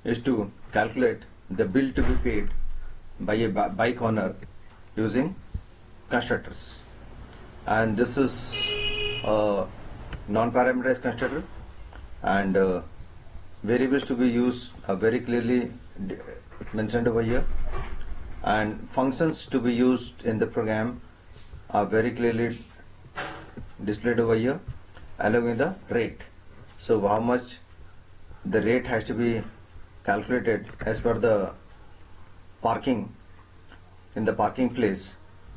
is to calculate the bill to be paid by a bike owner using constructors. And this is a non-parameterized constructor, and variables to be used are very clearly mentioned over here, and functions to be used in the program are very clearly displayed over here, along with the rate. So how much the rate has to be calculated as per the parking in the parking place,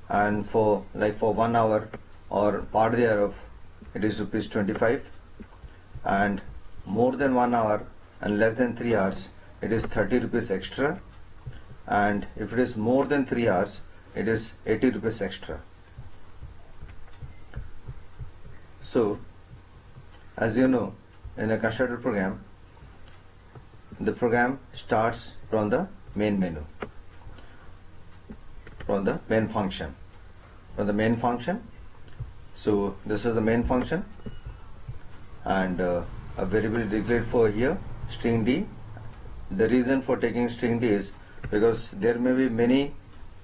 and for 1 hour or part thereof it is rupees 25, and more than 1 hour and less than 3 hours it is 30 rupees extra, and if it is more than 3 hours it is 80 rupees extra. So as you know, in a constructor program, the program starts from the main menu, from the main function. So this is the main function, and a variable declared for here, string D. The reason for taking string D is because there may be many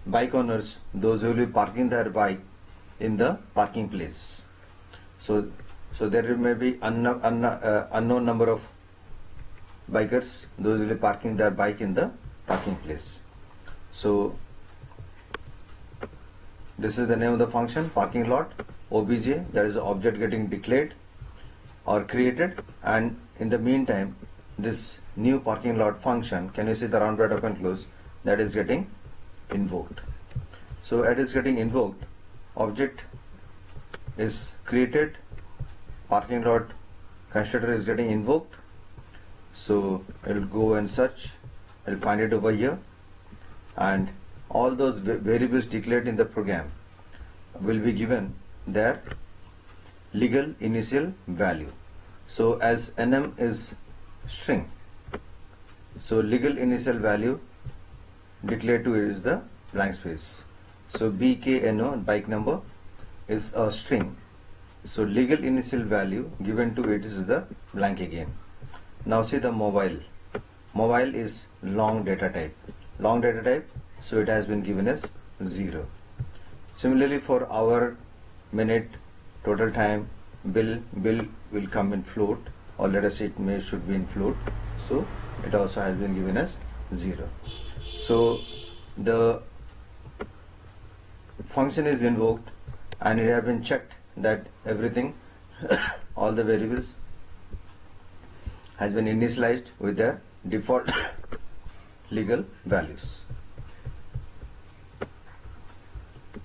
bike owners, those who will be parking their bike in the parking place. So there may be unknown number of bikers, those will be parking their bike in the parking place. So this is the name of the function, parking lot, obj, that is the object getting declared or created, and in the meantime this new parking lot function, can you see the round bracket open close, that is getting invoked. So it is getting invoked, object is created, parking lot constructor is getting invoked. So it will go and search, it will find it over here, and all those variables declared in the program will be given their legal initial value. So as nm is string, so legal initial value declared to it is the blank space. So BKNO, bike number, is a string, so legal initial value given to it is the blank again. Now see the mobile is long data type, so it has been given as 0. Similarly for hour, minute, total time, bill will come in float, or let us say it should be in float, so it also has been given as 0. So the function is invoked, and it has been checked that everything all the variables has been initialized with their default legal values.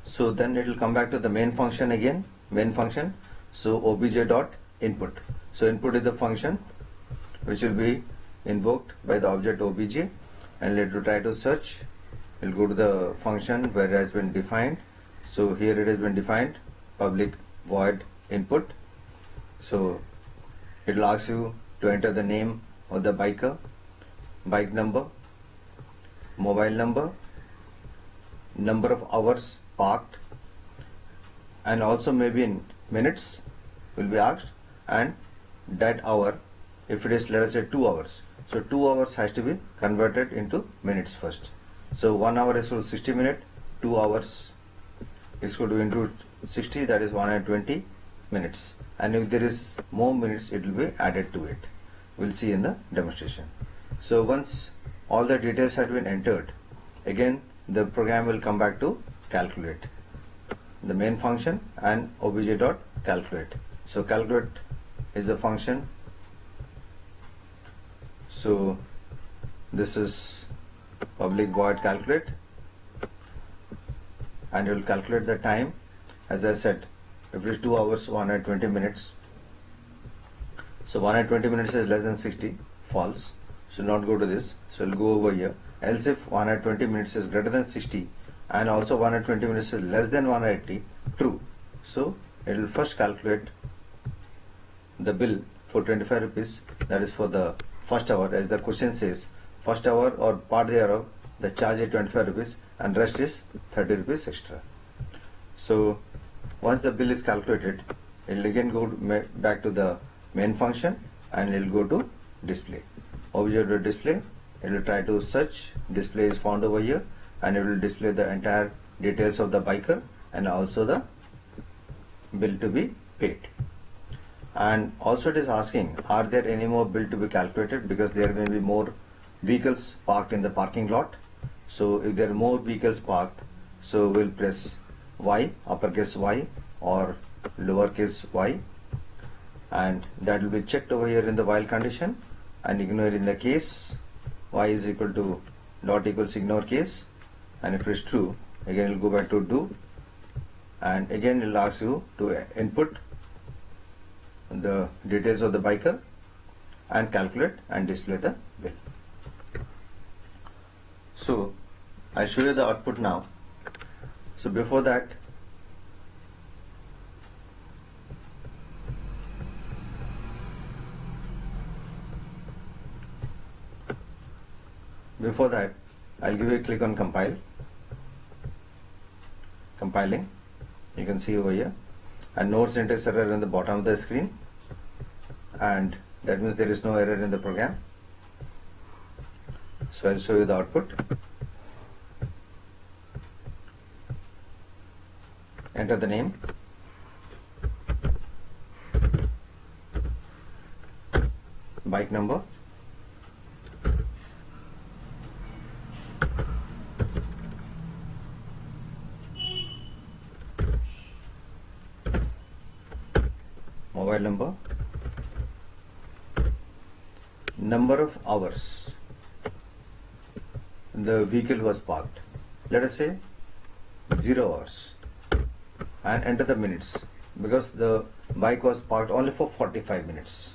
So then it will come back to the main function again, so obj dot input. So input is the function which will be invoked by the object obj, and let us try to search. We'll go to the function where it has been defined. So here it has been defined, public void input. So it will ask you to enter the name of the biker, bike number, mobile number, number of hours parked, and also maybe in minutes will be asked, and that hour, if it is let us say 2 hours, so 2 hours has to be converted into minutes first. So 1 hour is equal to 60 minutes, 2 hours is equal to into 60, that is 120 minutes, and if there is more minutes it will be added to it. We'll see in the demonstration. So once all the details have been entered, again the program will come back to calculate the main function and obj dot calculate. So calculate is the function. So this is public void calculate, and it will calculate the time. As I said, if it is 2 hours 120 minutes, so 120 minutes is less than 60, false, so not go to this, so we'll go over here. Else if 120 minutes is greater than 60 and also 120 minutes is less than 180, true. So it will first calculate the bill for 25 rupees, that is for the first hour, as the question says, first hour or part thereof the charge is 25 rupees and rest is 30 rupees extra. So once the bill is calculated, it will again go back to the main function, and it will go to display, obj display, it will try to search, display is found over here, and it will display the entire details of the biker and also the bill to be paid. And also it is asking, are there any more bill to be calculated, because there may be more vehicles parked in the parking lot. So if there are more vehicles parked, so we'll press Y, uppercase Y or lowercase y, and that will be checked over here in the while condition, and ignore in the case y is equal to dot equals ignore case, and if it's true, again it will go back to do, and again it will ask you to input the details of the biker and calculate and display the bill. So I'll show you the output now. So before that, I'll give you a click on compile. Compiling, you can see over here, and no syntax error in the bottom of the screen, and that means there is no error in the program. So I'll show you the output. Enter the name, bike number, mobile number, number of hours the vehicle was parked, let us say 0 hours, and enter the minutes, because the bike was parked only for 45 minutes.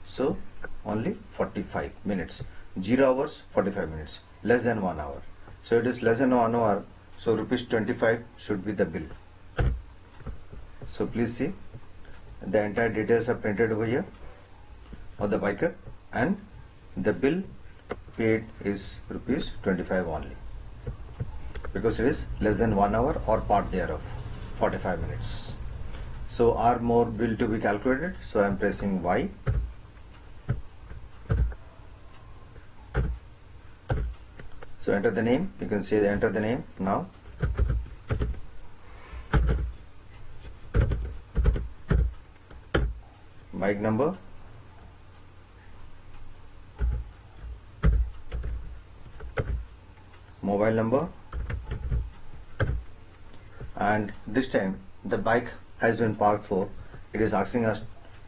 So only 45 minutes, 0 hours 45 minutes, less than 1 hour. So it is less than 1 hour, so rupees 25 should be the bill. So please see, the entire details are printed over here of the biker, and the bill paid is rupees 25 only, because it is less than 1 hour or part thereof, 45 minutes. So are more bill to be calculated? So I am pressing Y. So enter the name, you can see enter the name now. Bike number, mobile number, and this time the bike has been parked for, it is asking us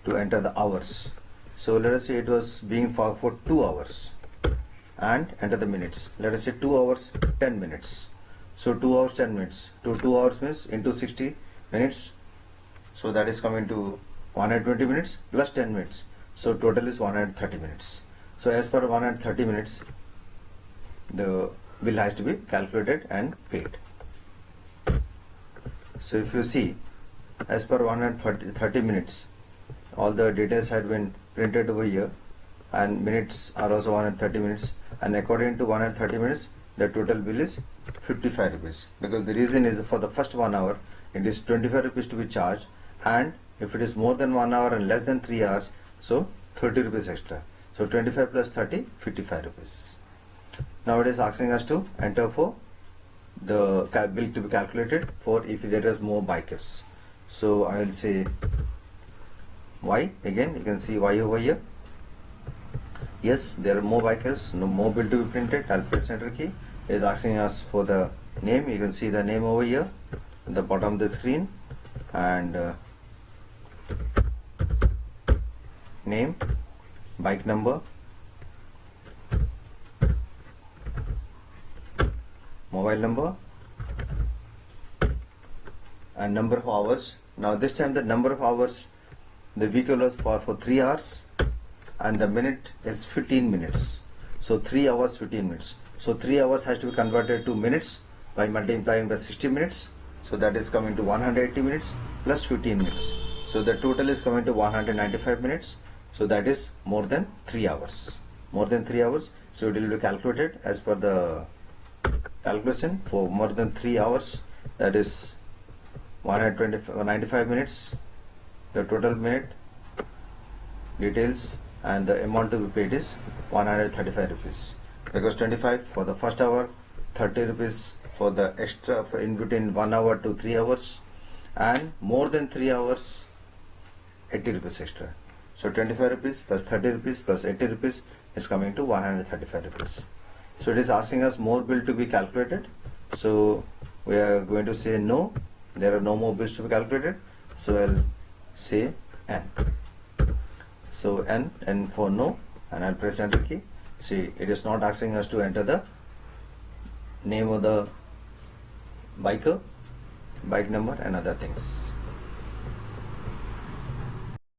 to enter the hours. So let us say it was being parked for 2 hours, and enter the minutes. Let us say 2 hours 10 minutes. So 2 hours 10 minutes. 2 hours means into 60 minutes. So that is coming to 120 minutes plus 10 minutes. So total is 130 minutes. So as per 130 minutes, the bill has to be calculated and paid. So if you see, as per 130 minutes, all the details had been printed over here, and minutes are also 130 minutes, and according to 130 minutes, the total bill is 55 rupees, because the reason is for the first 1 hour it is 25 rupees to be charged, and if it is more than 1 hour and less than 3 hours, so 30 rupees extra. So 25 plus 30, 55 rupees. Now it is asking us to enter for the bill to be calculated for if there is more bikers. So I will say Y again, you can see Y over here. Yes, there are more bikers, no more bill to be printed. I'll press enter key. It is asking us for the name. You can see the name over here at the bottom of the screen, and name, bike number, mobile number, and number of hours. Now this time the number of hours, the vehicle was for 3 hours, and the minute is 15 minutes. So 3 hours 15 minutes. So 3 hours has to be converted to minutes by multiplying by 60 minutes. So that is coming to 180 minutes plus 15 minutes. So the total is coming to 195 minutes. So that is more than 3 hours. More than 3 hours. So it will be calculated as per the calculation for more than 3 hours. That is 195 minutes. The total minute details and the amount to be paid is 135 rupees. because 25 for the first hour, 30 rupees for the extra for in between 1 hour to 3 hours, and more than 3 hours 80 rupees extra. So 25 rupees plus 30 rupees plus 80 rupees is coming to 135 rupees. So it is asking us more bill to be calculated. So we are going to say no, there are no more bills to be calculated. So I'll say N. So N for no, and I'll press enter key. See, it is not asking us to enter the name of the biker, bike number and other things.